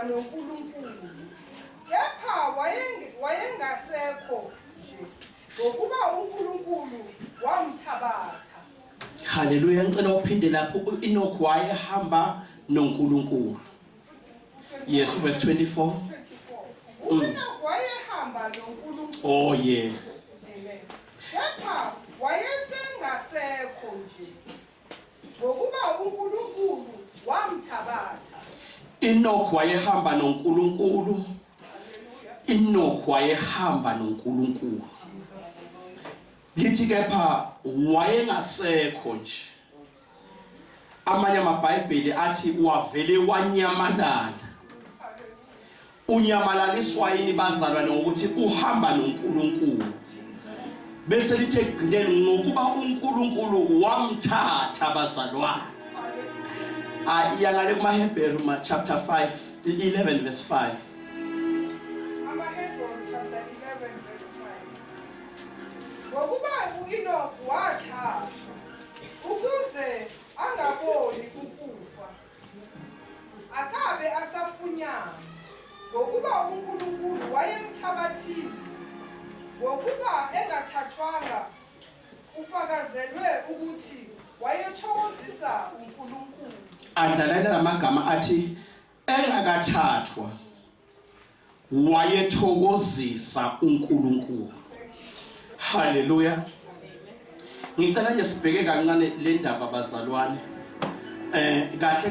wayehamba noNkulunkulu kepha wayengasekho nje ngokuba uNkulunkulu wamthabatha. Hallelujah. Ngicela uphinde lapho uEnoch wayehamba noNkulunkulu. Yes, verse 24. uEnoch wayehamba noNkulunkulu. Oh yes. Amen. Kepha wayesengasekho nje ngokuba uNkulunkulu wamthabatha. Enoch wayehamba noNkulunkulu. Enoch wayehamba noNkulunkulu. Lithi kepha wayengasekho nje. Amanye amabhayibheli athi wavele wanyamalala. Unyamalaliswa yini bazalwane ngokuthi uhamba noNkulunkulu. Bese lithi egcineni ngokuba uNkulunkulu wamthatha bazalwane. Iyangale kumaHebheru chapter 5 11 verse 5. AmaHebheru chapter 11 verse 5. Ngokuba uEnoch wathathwa ukuze angaboni ukufa akabe asafunyana ngokuba uNkulunkulu wayemthabathile ngokuba engathathwanga ufakazelwe ukuthi wayethokozisa uNkulunkulu. Andalana lamagama athi engakathathwa wayethokozisa uNkulunkulu. Hallelujah. Ngicela nje sibheke kancane le ndaba bazalwane. Kahle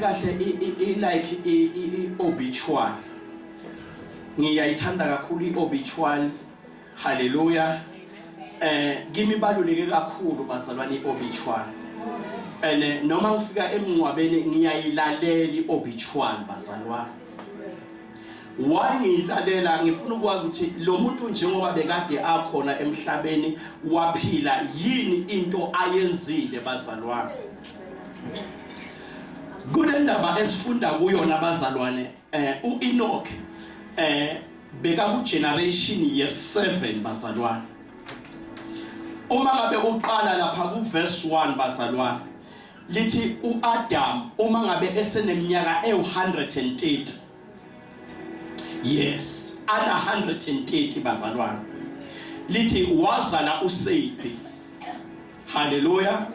like i-obituary. Ngiyayithanda kakhulu i-obituary. Hallelujah. Kimi baluleke kakhulu bazalwane i-obituary. Noma ngifika emngcwabeni ngiyayilalela i-obituary bazalwane. Wangilalela ngifuna ukwazi ukuthi lo muntu njengoba bekade akhona emhlabeni waphila yini into ayenzile bazalwane. Kule ndaba esifunda kuyona bazalwane uEnoch beka ku generation ye7 bazalwane. Uma ngabe uqala lapha ku verse 1 bazalwane lithi uAdam uma ngabe eseneminyaka e130. Yes, ana 130 bazalwane. Lithi wazala uSethi. Hallelujah.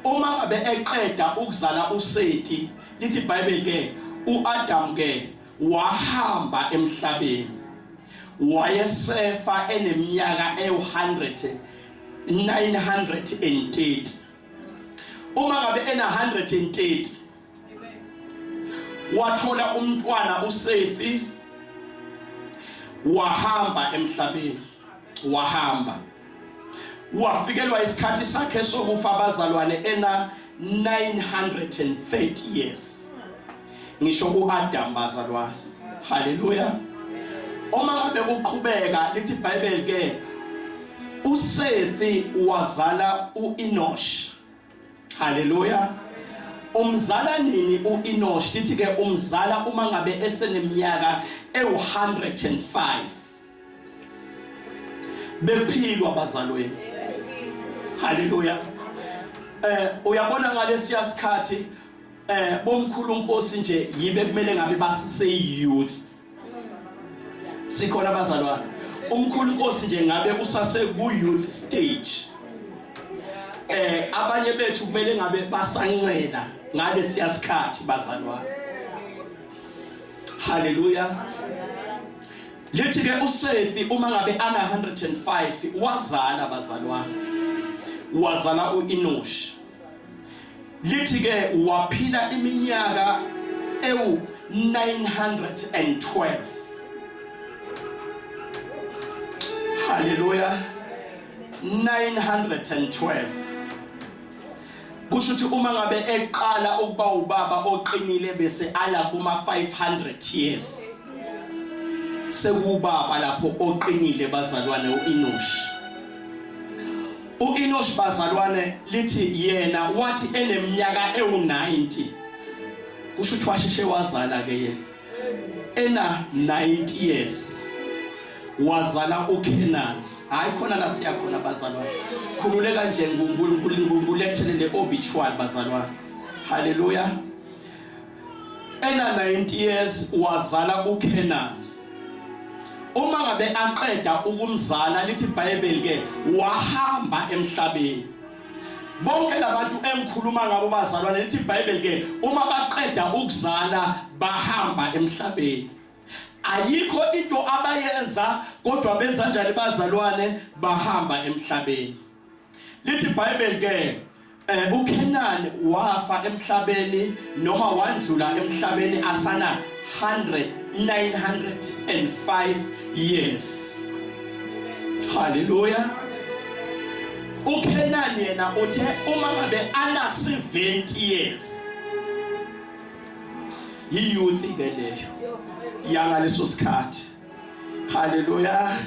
Uma ngabe eqeda ukuzala uSethi, lithi iBhayibheli ke uAdam ke wahamba emhlabeni. Wayesefa eneminyaka e930. Uma ngabe ena 130 wathola umntwana uSethi wahamba emhlabeni. Wahamba wafikelwa isikhathi sakhe sokufa bazalwane ena 930 years. Ngisho uAdam bazalwane. Hallelujah. Uma ngabe uqhubeka lithi iBhayibheli ke uSethi wazala uEnosh. Hallelujah. Umzala nini uEnosh? Lithi ke umzala uma ngabe eseneminyaka e105. Bephilwa bazalwane. Hallelujah. Uyabona ngalesiya sikhathi bomkhulu Nkosi nje yibe kumele ngabe basise youth. Sikhona bazalwane. Umkhulu Nkosi nje ngabe usase ku youth stage. Abanye bethu kumele ngabe basancela ngalesiya sikhathi bazalwane. Hallelujah. Lithi ke uSethi uma ngabe ana 105 wazala bazalwane. Wazala uEnosh. Lithi ke waphila iminyaka ewu912. Hallelujah. 912. Kusho ukuthi uma ngabe eqala ukuba ubaba oqinile bese ala kuma 500 years. Sekubaba lapho oqinile bazalwane uEnosh. uEnosh bazalwane lithi yena wathi eneminyaka ewu90. Kusho ukuthi washeshe wazala ke yena ena 90 years. Wazala uKenan. Hayi khona la siyakhona bazalwane. Khululeka nje ngulethele le obituary bazalwane. Hallelujah. ena 90 years wazala uKenan. Uma ngabe aqeda ukumzala lithi iBhayibheli ke wahamba emhlabeni. Bonke labantu engikhuluma ngabo bazalwane lithi iBhayibheli ke uma baqeda ukuzala bahamba emhlabeni. Ayikho into abayenza kodwa benza njani bazalwane bahamba emhlabeni. Lithi iBhayibheli ke uKenan wafa emhlabeni noma wandlula emhlabeni asana 905 years. Hallelujah. uKenan yena uthe uma ngabe ana 70 years youth ke leyo yanga leso sikhathi. Hallelujah.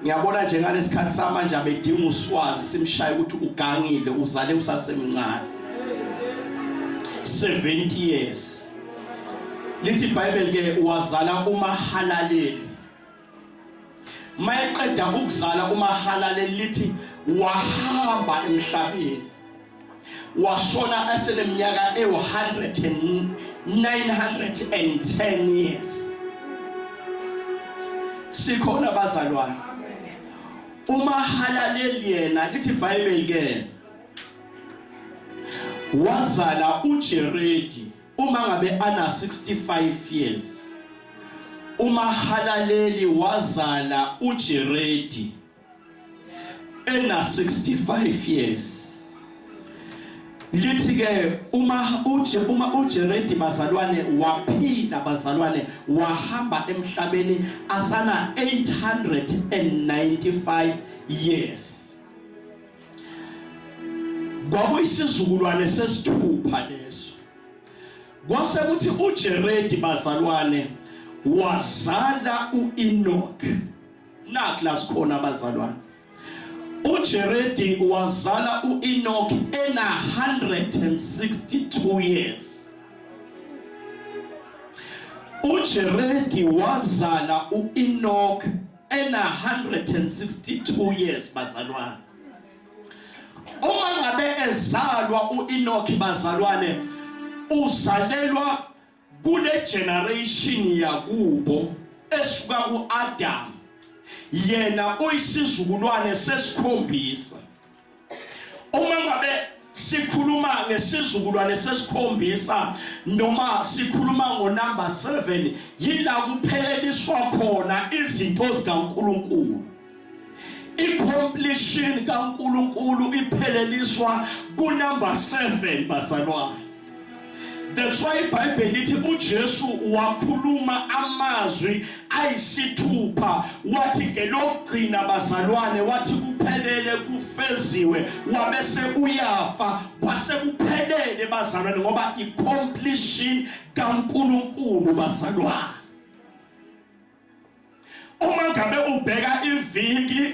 Ngiyabona nje ngalesikhathi samanje abedinga uswazi simshaye ukuthi ugangile uzale usasemncane 70 years. Lithi iBhayibheli ke wazala uMahalaleli. Mayeqeda ukuzala uMahalaleli lithi wahamba emhlabeni. Washona eseneminyaka e910 years. Sikhona bazalwane. uMahalaleli yena lithi iBhayibheli ke wazala uJeredi uma ngabe ana 65 years. uMahalaleli wazala uJeredi ena 65 years. Lithi ke uma uJeredi bazalwane waphila bazalwane wahamba emhlabeni asana 895 years. Kwakuyisizukulwane sesithupha leso. Kwase kuthi uJeredi bazalwane wazala uEnoch. Nakho la sikhona bazalwane. uJeredi wazala uEnoch ena 162 years. uJeredi wazala uEnoch ena 162 years bazalwane. Uma ngabe ezalwa uEnoch bazalwane uzalelwa kule generation yakubo esuka kuAdam. Yena uyisizukulwane sesikhombisa. Uma ngabe sikhuluma ngesizukulwane sesikhombisa noma sikhuluma ngonumber 7 yila kupheleliswa khona izinto zikaNkulunkulu. Completion kaNkulunkulu ipheleliswa kunumber 7 bazalwane. That's why iBhayibheli lithi uJesu wakhuluma amazwi ayisithupha wathi ngelogcina bazalwane wathi kuphelele kufeziwe wabese uyafa kwase kuphelele bazalwane ngoba icompletion kaNkulunkulu bazalwane. Uma ngabe ubheka iviki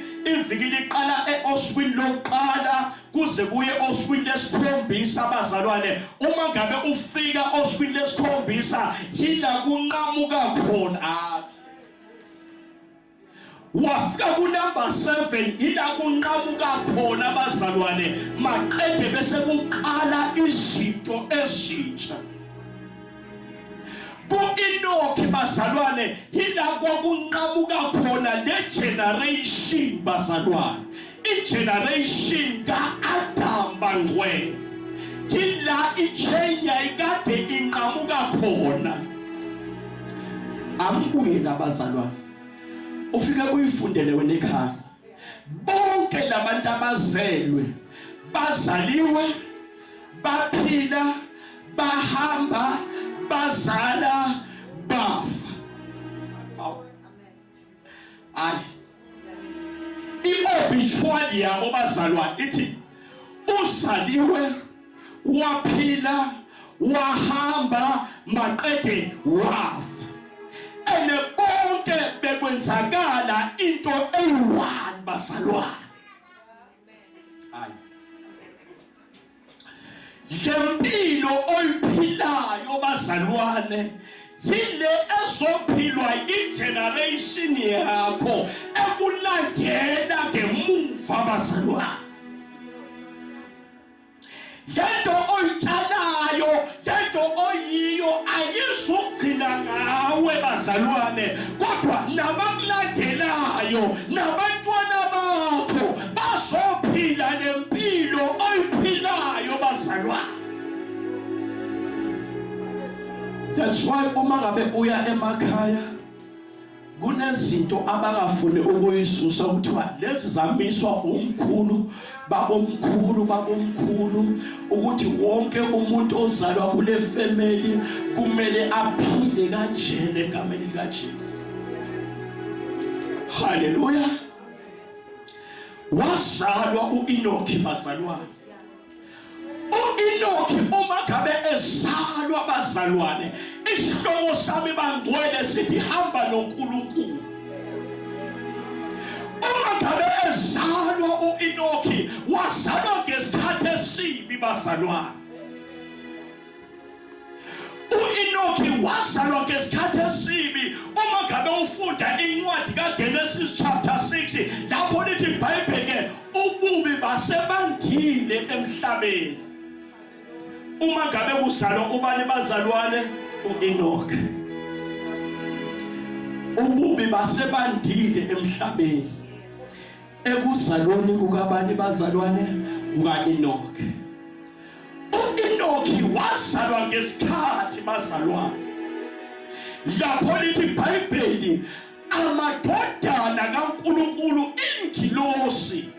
liqala eosukwini lokuqala kuze kuye osukwini lesikhombisa bazalwane. Uma ngabe ufika osukwini lesikhombisa yila kunqamuka khona. Wafika kunumber 7 yila kunqamuka khona bazalwane. Maqede bese kuqala izinto ezintsha. uEnoch bazalwane yila kwakunqamuka khona le generation bazalwane. Igeneration kaAdam bangcwele yila ichain yayikade inqamuka khona. Ambuye labazalwane ufike uyifundele wena ekhaya. Bonke labantu abazelwe bazaliwe baphila bahamba bazala bafa. Ayi i-obituary yabo bazalwane ithi uzaliwe waphila wahamba maqede wafa. Ene bonke bekwenzakala into eyi-1 bazalwane. Ayi lempilo oyiphilayo bazalwane yile ezophilwa igeneration yakho ekulandela ngemuva bazalwane. Lento oyitshalayo lento oyiyo bazalwane, kodwa nabakulandelayo nabantwana bakho bazophila lempilo oyiphilayo bazalwane. That's why uma ngabe uya emakhaya kunezinto abangafuni ukuyisusa kuthiwa lezi zamiswa umkhulu babomkhulu ukuthi wonke umuntu ozalwa kule family kumele aphile kanjena egameni likaJesu. Hallelujah. Wazalwa uEnoki bazalwane. uEnoki uma ngabe ezalwa bazalwane, isihloko sami bangcwele sithi hamba noNkulunkulu. Uma ngabe ezalwa uEnoki wazalwa ngesikhathi esibi bazalwane. uEnoki wazalwa ngesikhathi esibi. Uma ngabe ufunda incwadi kaGenesis chapter 6 lapho lithi iBhayibheli ke ububi basebandile emhlabeni. Uma ngabe kuzalwa ubani bazalwane? uEnoki. Ububi basebandile emhlabeni ekuzalweni kukabani bazalwane? ukaEnoki. uEnoki wazalwa ngesikhathi bazalwane lapho lithi iBhayibheli amadodana kaNkulunkulu ingilosi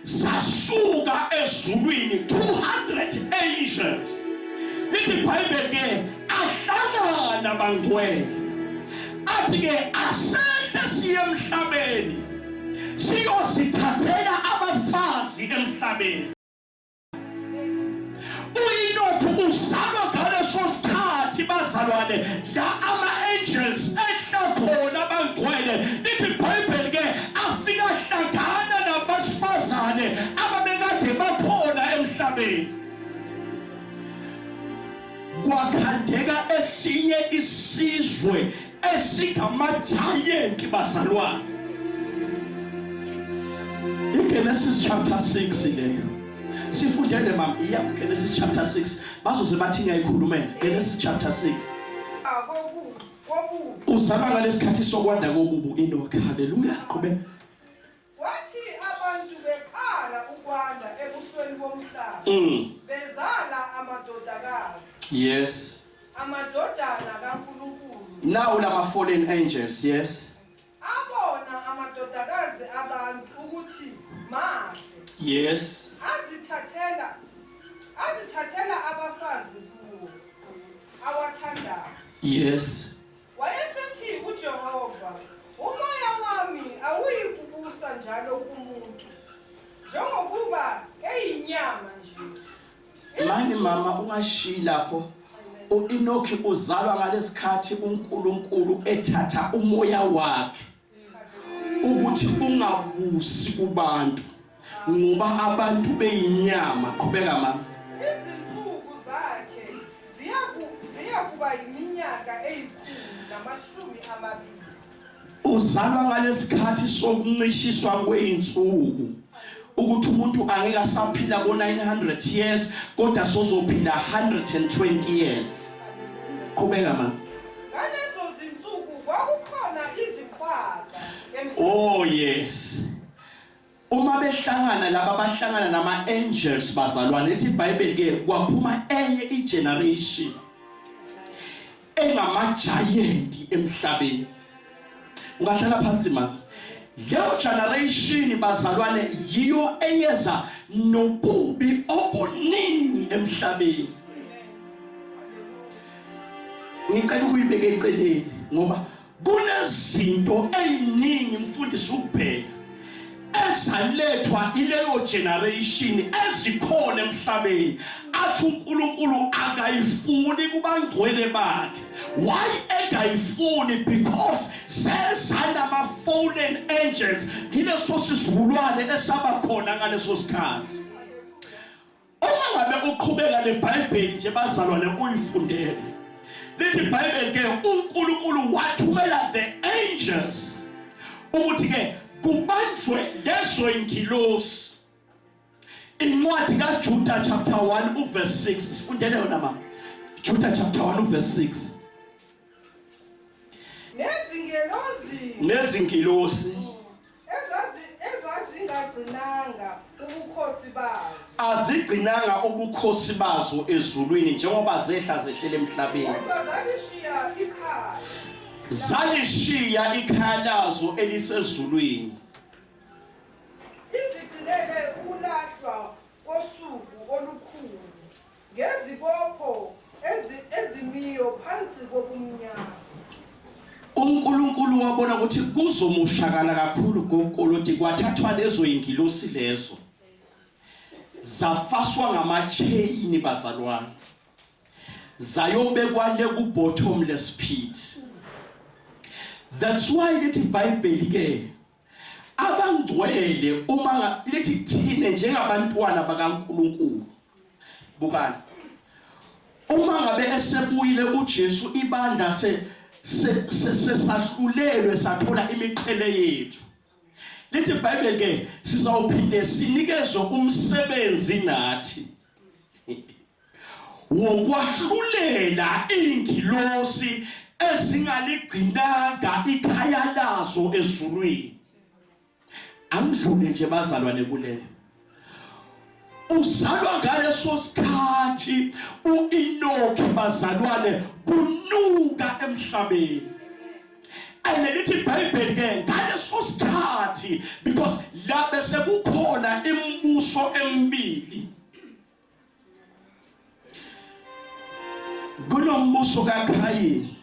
zasuka ezulwini 200 angels. Lithi iBhayibheli ke ahlangana bangcwele athi ke asehle siye emhlabeni siyosithathela abafazi emhlabeni. uEnoki uzalwa ngaleso sikhathi bazalwane la ama-angels ehla khona bangcwele. Lithi iBhayibheli ke afika hlangana nabasifazane ababekade bakhona emhlabeni. Kwakhandeka esinye isizwe esingamajayenti bazalwane. iGenesis chapter 6 leyo sifundele mama iya Genesis chapter 6 bazoze bathi ngiyayikhulumela. Genesis chapter 6 uzalwa ngalesikhathi sokwanda kobubu uEnoki. Haleluya. Qhubeka. Wathi abantu beqala ukwanda ebusweni bomhlaba bezala amadodakazi. Yes. Amadodana kaNkulunkulu. Now lama fallen angels. Yes. Abona amadodakazi abantu ukuthi mahle. Yes. Azithathela abafazi kuwo awathandayo. Yes. Wayesethi uJehova, umoya wami awuyikubusa njalo kumuntu njengokuba eyinyama nje. Mani mama ungashiyi lapho. uEnoki uzalwa ngalesikhathi uNkulunkulu ethatha umoya wakhe ukuthi ungabusi kubantu ngoba abantu beyinyama. Qhubeka mama. Izinsuku zakhe ziyakuba yiminyaka eyi120. Uzalwa ngalesikhathi sokuncishiswa kweinsuku ukuthi umuntu angeke asaphila ko900 years kodwa sozophila 120 years. Qhubeka mama. Ngalezo zinsuku kwakukhona iziqhwaga emhlabeni. Oh yes. Uma behlangana laba bahlangana nama angels bazalwane, lithi iBhayibheli ke kwaphuma enye igeneration engamajayenti emhlabeni. Ungahlala phansi mama. Leyo generation bazalwane yiyo eyeza nobubi obuningi emhlabeni. Ngicela ukuyibeka eceleni ngoba kunezinto eziningi mfundisi ukubheka ezalethwa ileyo generation ezikhona emhlabeni athi uNkulunkulu akayifuni kubangcwele bakhe. Why engayifuni? Because sezana ama fallen angels kileso sisizukulwane esaba khona ngaleso sikhathi. Uma ngabe uqhubeka neBhayibheli nje bazalwane uyifundele. Lithi iBhayibheli ke uNkulunkulu wathumela the angels ukuthi ke kubanjwe lezo ingilosi. Incwadi kaJuda chapter 1 verse 6 sifundele yona mama. Juda chapter 1 verse 6. nezingilosi ezazingagcinanga ubukhosi bazo. Azigcinanga ubukhosi bazo ezulwini njengoba zehla zehlele emhlabeni. Zalishiya ikhaya lazo elisezulwini. Izigcinele ukulahlwa kosuku olukhulu ngezibopho ezimiyo phansi kobumnyama. uNkulunkulu wabona ukuthi kuzomushakala kakhulu gokoloti kwathathwa lezo ingilosi lezo zafaswa ngamachain bazalwane zayobekwa le ku bottomless pit. That's why lithi iBhayibheli ke abangcwele uma lithi thine njengabantwana bakaNkulunkulu bukani uma ngabe esebuyile uJesu ibandla sesahlulelwe sathola imiqhele yethu. Lithi iBhayibheli ke sizawuphinde sinikezwe umsebenzi nathi wokwahlulela ingilosi ezingaligcinanga ikhaya lazo ezulwini. Amdlule nje bazalwane kuleyo. Uzalwa ngaleso sikhathi uEnoki bazalwane kunuka emhlabeni. Ayelithi iBhayibheli ke ngaleso sikhathi because la bese kukhona imibuso emibili. Kunombuso kaKhayini,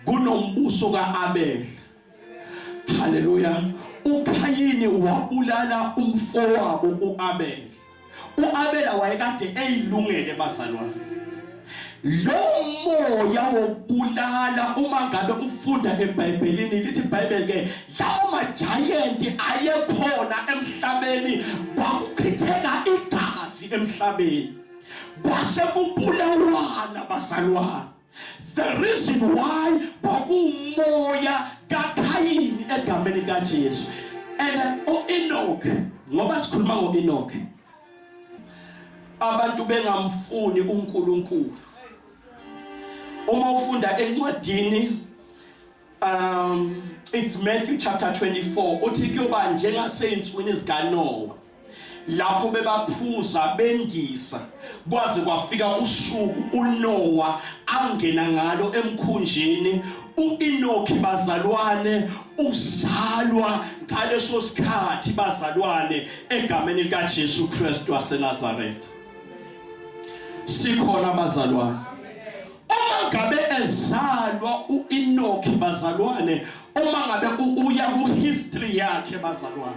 kunombuso kaAbel. Hallelujah. uKhayini wabulala umfowabo uAbel. uAbel wayekade eyilungele bazalwane. Lo moya wokubulala uma ngabe ufunda eBhayibhelini lithi iBhayibheli ke lawo ma-giant ayekhona emhlabeni kwakuchitheka igazi emhlabeni. Kwase kubulawana bazalwane. The reason why kwakumoya kaKhayini egameni kaJesu. And uEnoch ngoba sikhuluma ngoEnoch abantu bengamfuni uNkulunkulu. Uma ufunda encwadini it's Matthew chapter 24 uthi kuyoba njengaseyinsukwini zikaNoah lapho bebaphuza bendisa kwaze kwafika usuku uNoah angena ngalo emkhunjini. uEnoki bazalwane uzalwa ngaleso sikhathi bazalwane egameni likaJesu Kristu waseNazaretha. Sikhona bazalwane. Uma ngabe ezalwa uEnoki bazalwane uma ngabe uya ku history yakhe bazalwane.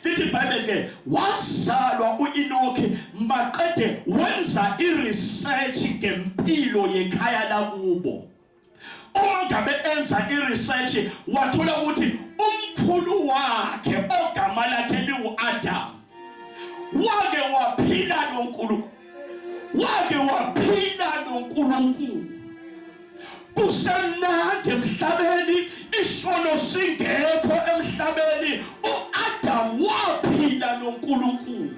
Lithi iBhayibheli ke wazalwa uEnoki maqede wenza iresearch ngempilo yekhaya lakubo. Uma ngabe enza iresearch wathola ukuthi umkhulu wakhe ogama lakhe liuAdam wake waphila noNkulunkulu. Kusemnandi emhlabeni isono singekho emhlabeni uAdam waphila noNkulunkulu.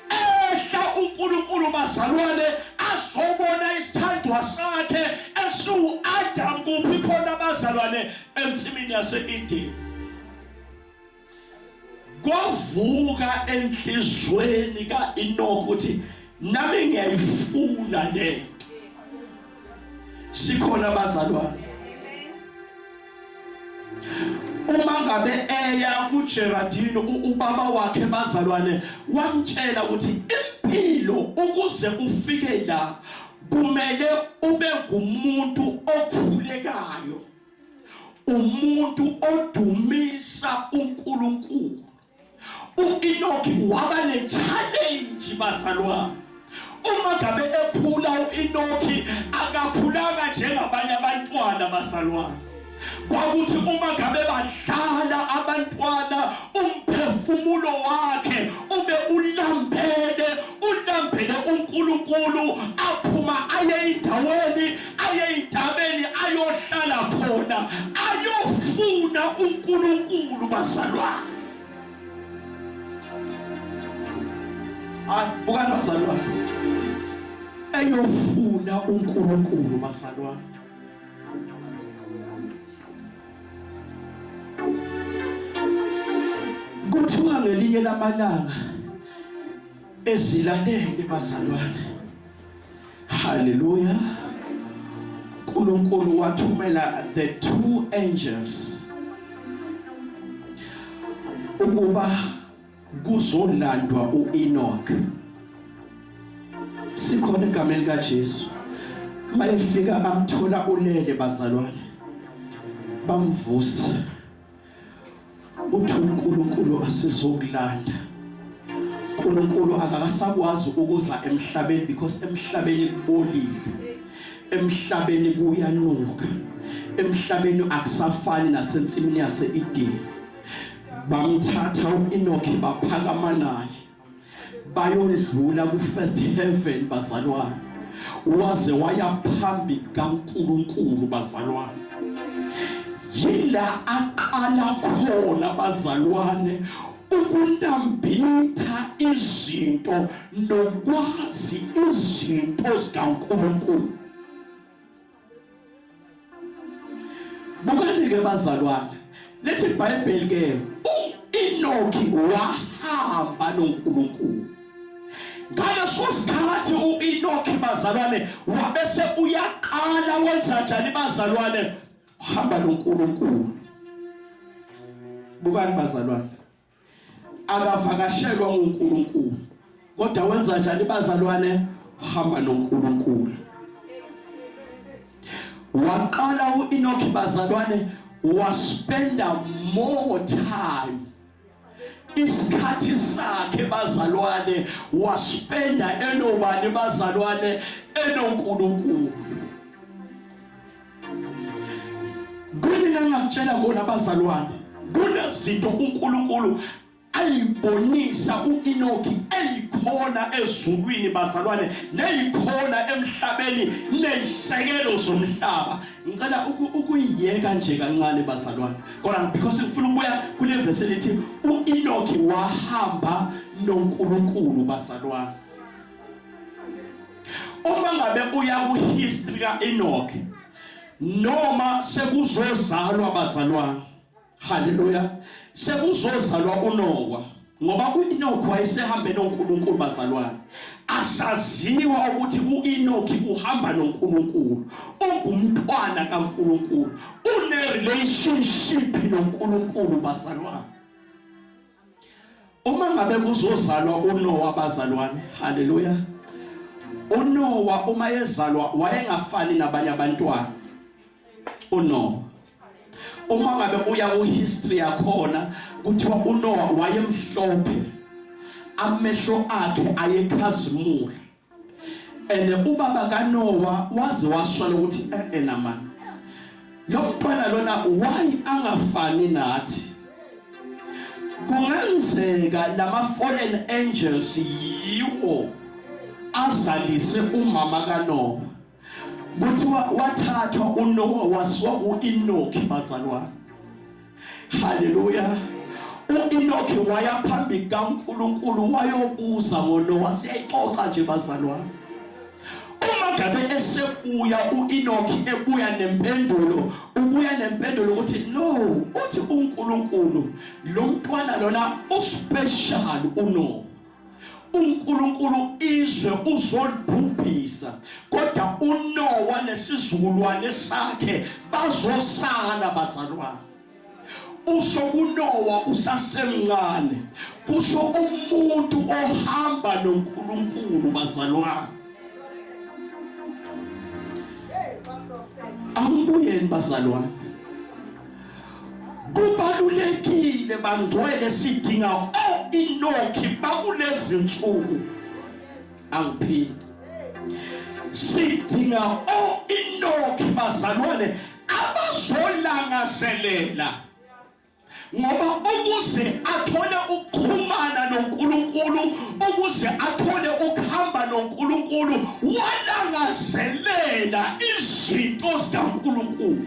Ehla uNkulunkulu bazalwane azobona isithandwa sakhe esuAdam kuphi khona bazalwane ensimini yaseEden. Kwavuka enhlizweni kaEnoki ukuthi nami ngiyayifuna le. Sikhona bazalwane. Uma ngabe eya kuJeradini ubaba wakhe bazalwane wamtshela ukuthi impilo ukuze ufike la kumele ube ngumuntu okhulekayo, umuntu odumisa uNkulunkulu. uEnoki waba ne-challenge bazalwane. Uma ngabe ephula uEnoki akaphulanga njengabanye abantwana bazalwane. Kwakuthi uma ngabe badlala abantwana umphefumulo wakhe ube ulambele uNkulunkulu aphuma aye endaweni ayohlala khona ayofuna uNkulunkulu bazalwane. Bukani bazalwane ayofuna uNkulunkulu bazalwane. kuthiwa ngelinye lamalanga ezilalele bazalwane. Hallelujah. uNkulunkulu wathumela the two angels ukuba kuzolandwa uEnoch. Sikhona egameni kaJesu. Mayefika amthola ulele bazalwane, bamvusa. Uthi uNkulunkulu asizokulanda. uNkulunkulu akakasakwazi ukuza emhlabeni because emhlabeni kubolile. Emhlabeni kuyanuka. Emhlabeni akusafani nasensimini yaseEden. Bamthatha uEnoch baphakama naye. Bayondlula ku first heaven bazalwane. Waze waya phambi kaNkulunkulu bazalwane. Yila aqala khona bazalwane ukunambitha izinto nokwazi izinto zikaNkulunkulu. Bukani ke bazalwane, lethi iBhayibheli ke uEnoch wahamba noNkulunkulu. Ngaleso sikhathi uEnoch bazalwane wabese uyaqala wenza njani bazalwane? Hamba noNkulunkulu. Bukani bazalwane, akavakashelwa nguNkulunkulu kodwa wenza njani bazalwane? Hamba noNkulunkulu. Waqala uEnoch bazalwane waspenda more time, isikhathi sakhe bazalwane waspenda enobani bazalwane? EnoNkulunkulu. Mina ngakutshela kona bazalwane, kunezinto uNkulunkulu ayibonisa uEnoch eyikhona ezulwini bazalwane, neyikhona emhlabeni, neyisekelo zomhlaba. Ngicela ukuyiyeka nje kancane bazalwane, kodwa because ngifuna ukubuya kule verse elithi uEnoch wahamba noNkulunkulu bazalwane. Uma ngabe uya ku history kaEnoch noma sekuzozalwa bazalwane, haleluya, sekuzozalwa uNoah, ngoba uEnoch wayesehambe noNkulunkulu bazalwane. Asaziwa ukuthi uEnoch uhamba noNkulunkulu, ungumntwana kaNkulunkulu, une relationship noNkulunkulu bazalwane. Uma ngabe kuzozalwa uNoah bazalwane, haleluya, uNoah uma ezalwa wayengafani nabanye abantwana. uNoah uma ngabe uya ku history yakhona kuthiwa uNoah wayemhlophe, amehlo akhe ayekhazimula, and ubaba kaNoah waze washola ukuthi namani lo mntwana lona why angafani nathi. Kungenzeka lama fallen angels yiwo azalise umama kaNoah. Kuthiwa wathathwa uNoah wasiwa uEnoch bazalwane. Haleluya. uEnoch waya phambi kaNkulunkulu wayobuza ngoNoah, siyayixoxa nje bazalwane. Uma ngabe esebuya uEnoch ebuya nempendulo, ubuya nempendulo ukuthi no, uthi uNkulunkulu lo mntwana lona uspecial uNoah. uNkulunkulu izwe uzolibhubhisa, kodwa uNoah nesizulwane sakhe bazosala bazalwane. Usho uNoah usasemncane, kusho umuntu ohamba noNkulunkulu bazalwane. Ambuyeni bazalwane, kubalulekile bangcwele sidinga uEnoch bakulezi insuku. Angiphindi, sidinga uEnoch bazalwane abazolangazelela, ngoba ukuze athole ukuxhumana noNkulunkulu, ukuze athole ukuhamba noNkulunkulu, walangazelela izinto zikaNkulunkulu.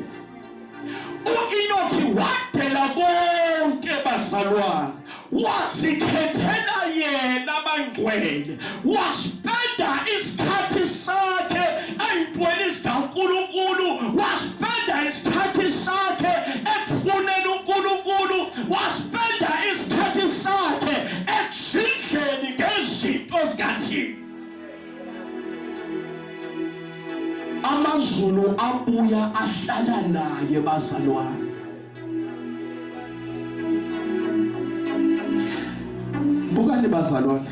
uEnoch wadela konke bazalwane, wasikhethela yena bangcwele, waspenda isikhathi sakhe eyintweni zikaNkulunkulu, waspenda isikhathi sakhe ekufuneni uNkulunkulu, waspenda isikhathi amazulu abuya ahlala naye bazalwane. Bukani bazalwane,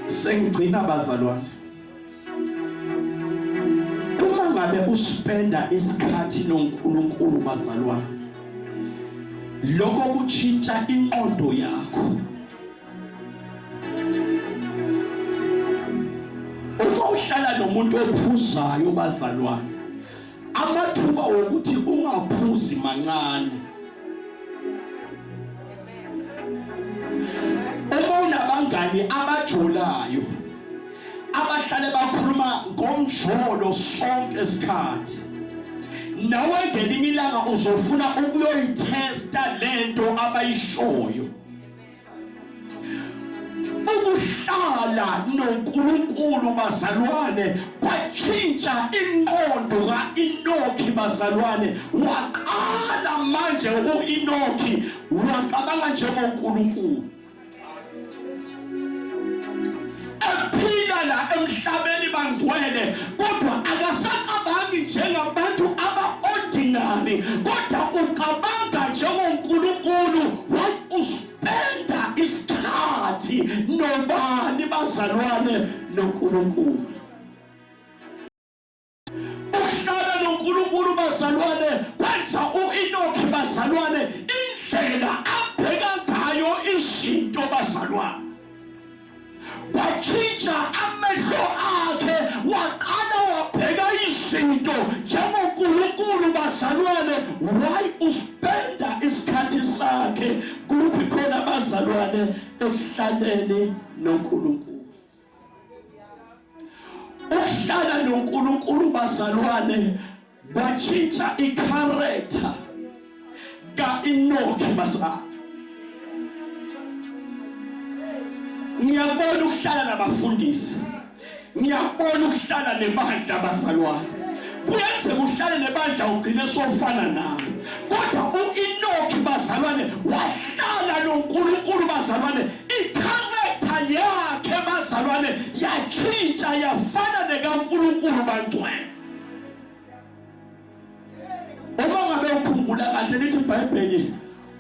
sengigcina bazalwane, uma ngabe uspenda isikhathi noNkulunkulu bazalwane, lokho kutshintsha inqondo yakho. Uma uhlala nomuntu ophuzayo bazalwane, amathuba wokuthi ungaphuzi mancane. Uma unabangani abajolayo, abahlale bakhuluma ngomjolo sonke isikhathi, nawe ngelinye ilanga uzofuna ukuyoyitesta lento abayishoyo. Ukuhlala noNkulunkulu bazalwane kwatshintsha inqondo kaEnoki bazalwane. Waqala manje uEnoki wacabanga njengoNkulunkulu, ephila la emhlabeni bangcwele, kodwa akasacabangi njengabantu aba-ordinary, kodwa ucabanga njengoNkulunkulu. Uspenda isikhathi nobani bazalwane noNkulunkulu. Ukuhlala noNkulunkulu bazalwane kwenza uEnoki bazalwane indlela abheka ngayo izinto bazalwane kwatshintsha amehlo akhe, waqala wabheka izinto njengoNkulunkulu bazalwane. Why uspenda isikhathi sakhe kuphi khona bazalwane? Ekuhlaleni noNkulunkulu. Ukuhlala noNkulunkulu bazalwane kwatshintsha i-character kaEnoki bazalwane. Ngiyabona ukuhlala nabafundisi, ngiyabona ukuhlala nebandla bazalwane, kuyenzeka uhlale nebandla ugcine sofana nawe, kodwa uEnoki bazalwane wahlala noNkulunkulu bazalwane. I-character yakhe bazalwane yatshintsha yafana nekaNkulunkulu bangcwele. Uma ngabe ukhumbula kahle lithi iBhayibheli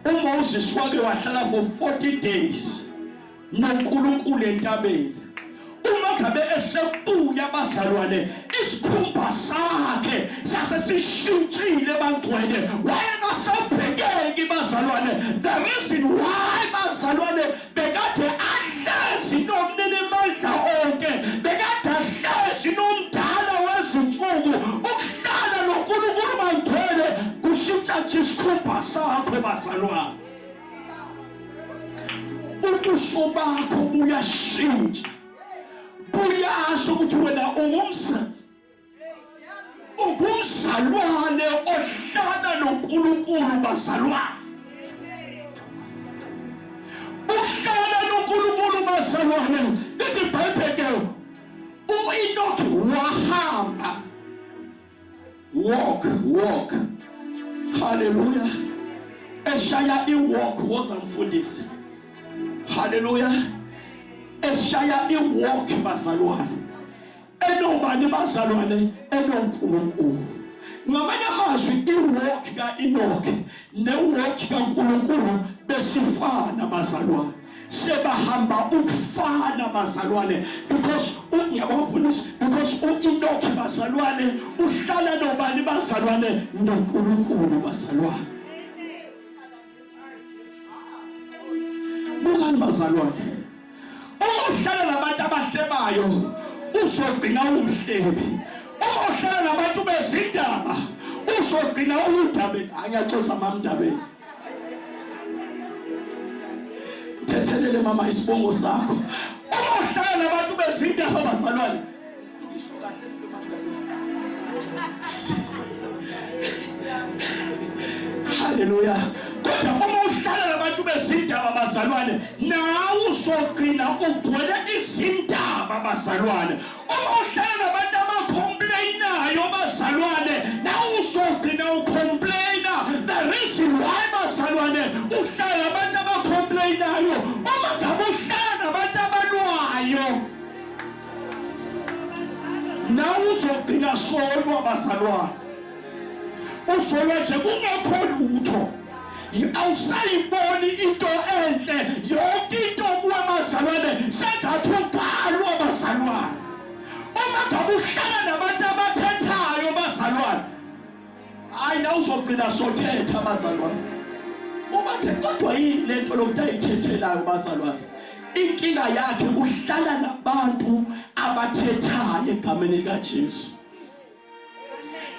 uMoses wake wahlala for 40 days noNkulunkulu entabeni. Uma ngabe esebuya bazalwane, isikhumba sakhe sasesishintshile bangcwele, wayengasabhekeki bazalwane. The reason why bazalwane bekade ahlezi nomnini mandla onke, bekade ahlezi nomdala wezinsuku. Ukuhlala noNkulunkulu bangcwele kushintsha nje isikhumba sakho bazalwane. Ubuso bakho buyashintsha, buyasho ukuthi wena ungumzalwane ohlala noNkulunkulu bazalwane. Ukuhlala noNkulunkulu bazalwane, lithi iBhayibheli uEnoki wahamba, walk, hallelujah, eshaya iwalk woza mfundisi, hallelujah, eshaya iwalk bazalwane, enobani bazalwane, enoNkulunkulu. Ngamanye amazwi iwalk kaEnoki newalk kaNkulunkulu besifana bazalwane, sebahamba ukufana bazalwane, because ngiyabafundisa, because uEnoki bazalwane uhlala nobani bazalwane, noNkulunkulu bazalwane. Bukani bazalwane, uma uhlala nabantu abahlebayo uzogcina umhlebi. Uma uhlala nabantu bezindaba uzogcina undabeni. Angiyaxosa mamndabeni. Thethelele mama isibongo sakho. Uma uhlala nabantu bezindaba bazalwane, ukisho kahle hallelujah. Kodwa uma uhlala nabantu bezindaba bazalwane, nawe uzogcina ugcwele izindaba bazalwane. Uma uhlala nabantu abacomplainayo bazalwane, nawe uzogcina ucomplaina. The reason why bazalwane uhlala nabantu abacomplainayo, uma ngabe uhlala nabantu abalwayo, nawe uzogcina solwa bazalwane, usolwa nje kungekho lutho. Awusayiboni into enhle, yonke into kuwe bazalwane sengathi ugalwa bazalwane. Uma ngabe uhlala nabantu abathethayo bazalwane, hayi na uzogcina sothetha bazalwane. Ubathe kodwa yini lento lokhu ayithethelayo bazalwane? Inkinga yakhe uhlala nabantu abathethayo egameni likaJesu.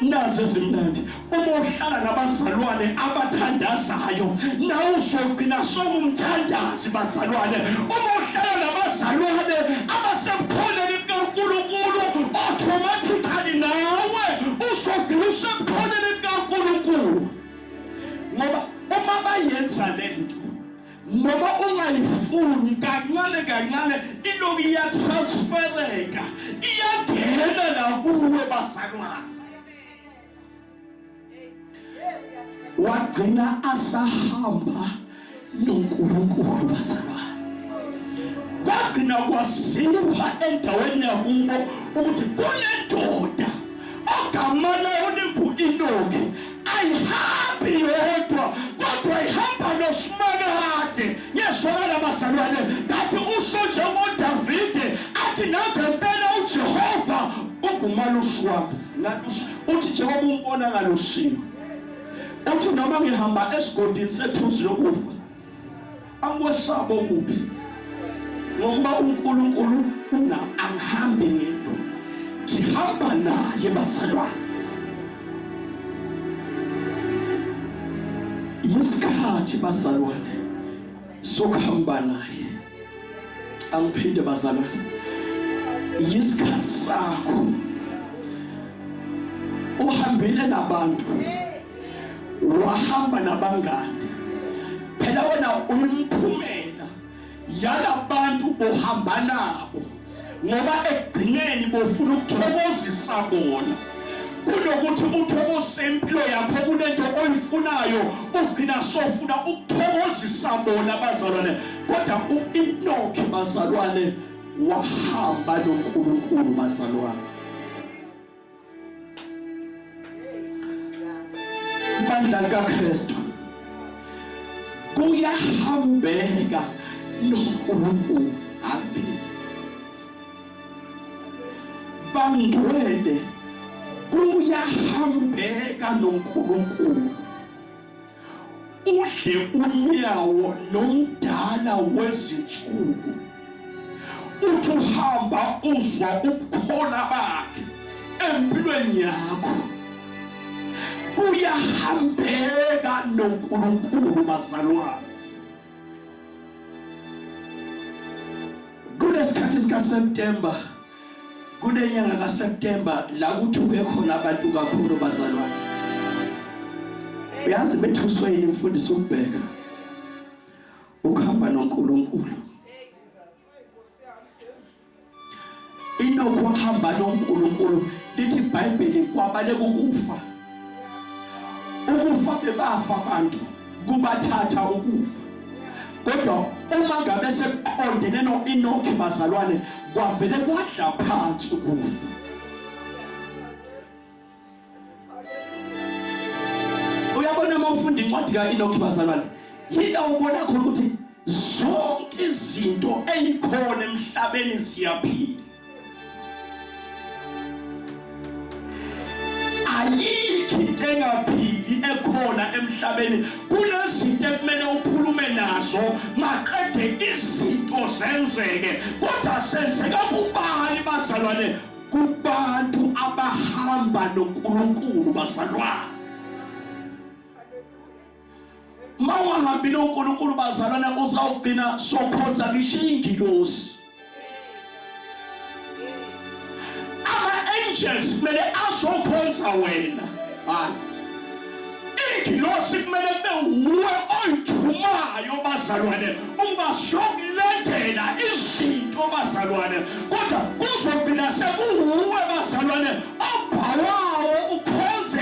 Nazi ezimnandi, uma uhlala nabazalwane abathandazayo, nawe uzogcina sowumthandazi bazalwane. Uma uhlala nabazalwane abasemkhoneni kaNkulunkulu, automatically nawe uzogcina usemkhoneni kaNkulunkulu. Ngoba uma bayenza lento, noma ungayifuni, kancane kancane ilokhu iyatransfereka, iyangena nakuwe bazalwane. Wagcina asahamba noNkulunkulu bazalwane. Kwagcina kwaziwa endaweni yakubo ukuthi kunendoda ogama layo lingu-Enoki, ayihambi yodwa kodwa ihamba noSimakade. Ngiyezwakala bazalwane, ngathi usho njengoDavide athi nangempela uJehova ungumalusi wami. Uthi njengoba umbona ngalusiwe, uthi noma ngihamba esigodini sethusi lokufa angikwesaba okubi, ngoba uNkulunkulu angihambi ngedwa, ngihamba naye bazalwane. Yisikhathi bazalwane sokuhamba naye. Angiphinde bazalwane, yisikhathi sakho. Uhambile nabantu, wahamba nabangani, phela wena uyimphumela yalabantu ohamba nabo, ngoba ekugcineni bofuna ukuthokozisa bona. Kunokuthi uthokoze impilo yakho kunento oyifunayo, ugcina sofuna ukuthokozisa bona bazalwane. Kodwa uEnoki bazalwane wahamba noNkulunkulu bazalwane. Ibandla likaKristu kuyahambeka noNkulunkulu. Aphinde bangcwele, kuyahambeka noNkulunkulu. Udle unyawo nomdala wezinsuku, uthi uhamba uzwa ukukhola bakhe empilweni yakho. Kuyahambeka noNkulunkulu bazalwane. Kulesikhathi sikaSeptember, kunenyanga kaSeptember la kuthuke khona abantu kakhulu bazalwane. Uyazi bethusweni mfundisi ukubheka ukuhamba noNkulunkulu. Enoki wahamba noNkulunkulu, lithi iBhayibheli kwabaleka ukufa. Ukufa bebafa abantu, kubathatha ukufa. Kodwa uma ngabe seqondene noEnoki bazalwane, kwavele kwadla phansi ukufa. Uyabona uma ufunda incwadi kaEnoki bazalwane, yila ubona khona ukuthi zonke izinto ezikhona emhlabeni ziyaphila. Ayikho into engaphili ekhona emhlabeni. Kunezinto ekumele ukhulume nazo maqede izinto zenzeke. Kodwa senzeka kubani bazalwane? Kubantu abahamba noNkulunkulu bazalwane. Mawahambi noNkulunkulu bazalwane, uzawugcina sokhonza ngisho ingilosi. Angels kumele azokhonza wena. Ingilosi kumele kube uwe oyithumayo bazalwane, ungasokulandela izinto bazalwane. Kodwa kuzogcina sekuwuwe bazalwane obhawayo ukhonze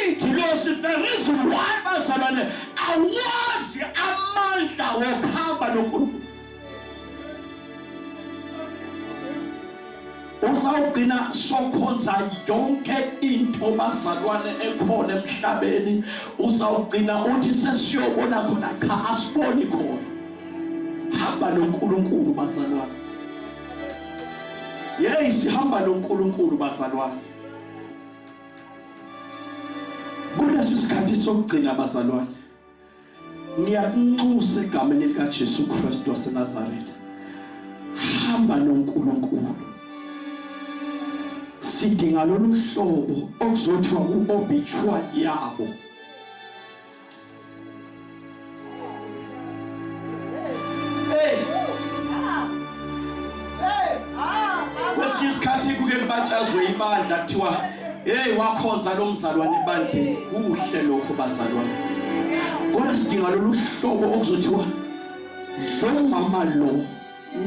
ingilosi. The reason why bazalwane, awazi amandla wokuhamba noNkulunkulu. uzawugcina sokhonza yonke into bazalwane ekhona emhlabeni. Uzawugcina uthi sesiyobona khona cha asiboni khona. Hamba noNkulunkulu bazalwane. Sihamba noNkulunkulu bazalwane. Kulesi sikhathi sokugcina bazalwane, ngiyakunxusa egameni lika Jesu Kristu waseNazaretha. Hamba noNkulunkulu. Sidinga lolu hlobo okuzothiwa uobituary yabo. Kwesikhathi kuke kubatshazwe ibandla kuthiwa wakhonza lo mzalwane ebandleni. Kuhle lokho bazalwane. Kodwa sidinga lolu hlobo okuzothiwa lo mama lo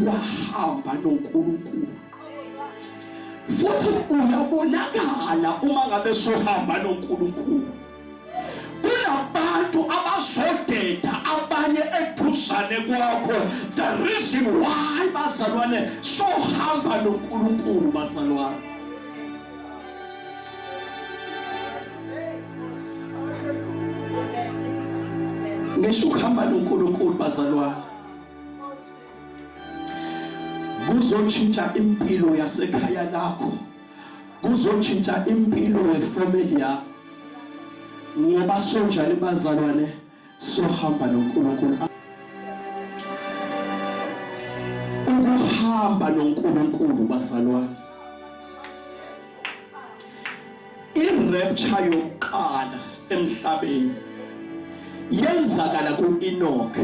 wahamba noNkulunkulu. Futhi uyabonakala uma ngabe sohamba noNkulunkulu. Kunabantu abazodeda abanye eduzane kwakho. The reason why bazalwane sohamba noNkulunkulu bazalwane. Ngisho ukuhamba noNkulunkulu bazalwane kuzotshintsha impilo yasekhaya lakho, kuzotshintsha impilo yefamily yakho. Ngoba sonjani bazalwane sohamba noNkulunkulu. Ukuhamba noNkulunkulu bazalwane, i-rapture yokuqala emhlabeni yenzakala ku-Enoch.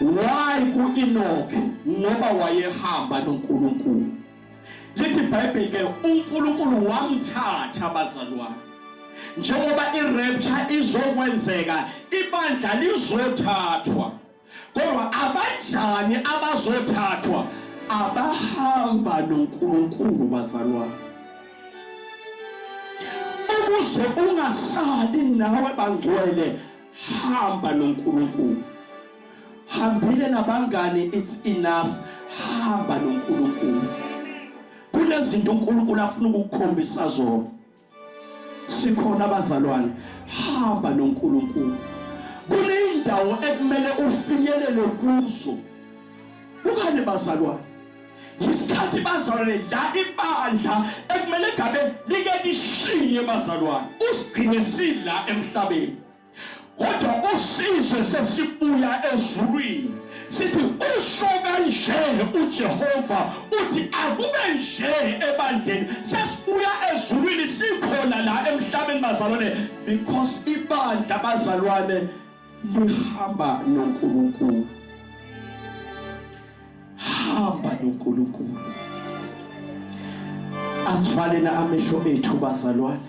Why ku-Enoch? Ngoba wayehamba noNkulunkulu. Lithi iBhayibheli ke uNkulunkulu wamthatha bazalwane. Njengoba i-rapture izokwenzeka, ibandla lizothathwa. Kodwa abanjani abazothathwa? Abahamba noNkulunkulu bazalwane. Ukuze ungasali nawe bangcwele, hamba noNkulunkulu. Hambile nabangane, it's enough. Hamba noNkulunkulu. Kunezinto uNkulunkulu afuna ukukukhombisa zona. Sikhona bazalwane, hamba noNkulunkulu. Kunendawo ekumele ufinyelele kuzo. Ukani bazalwane? Yisikhathi bazalwane la ibandla ekumele ngabe like lishiye bazalwane. Usigcine sila emhlabeni. Kodwa usizwe sesibuya ezulwini. Sithi usho kanje uJehova uthi akube nje ebandleni. Sesibuya ezulwini sikhona la emhlabeni bazalwane, because ibandla bazalwane lihamba noNkulunkulu. Hamba noNkulunkulu. Asivaleni amehlo ethu bazalwane.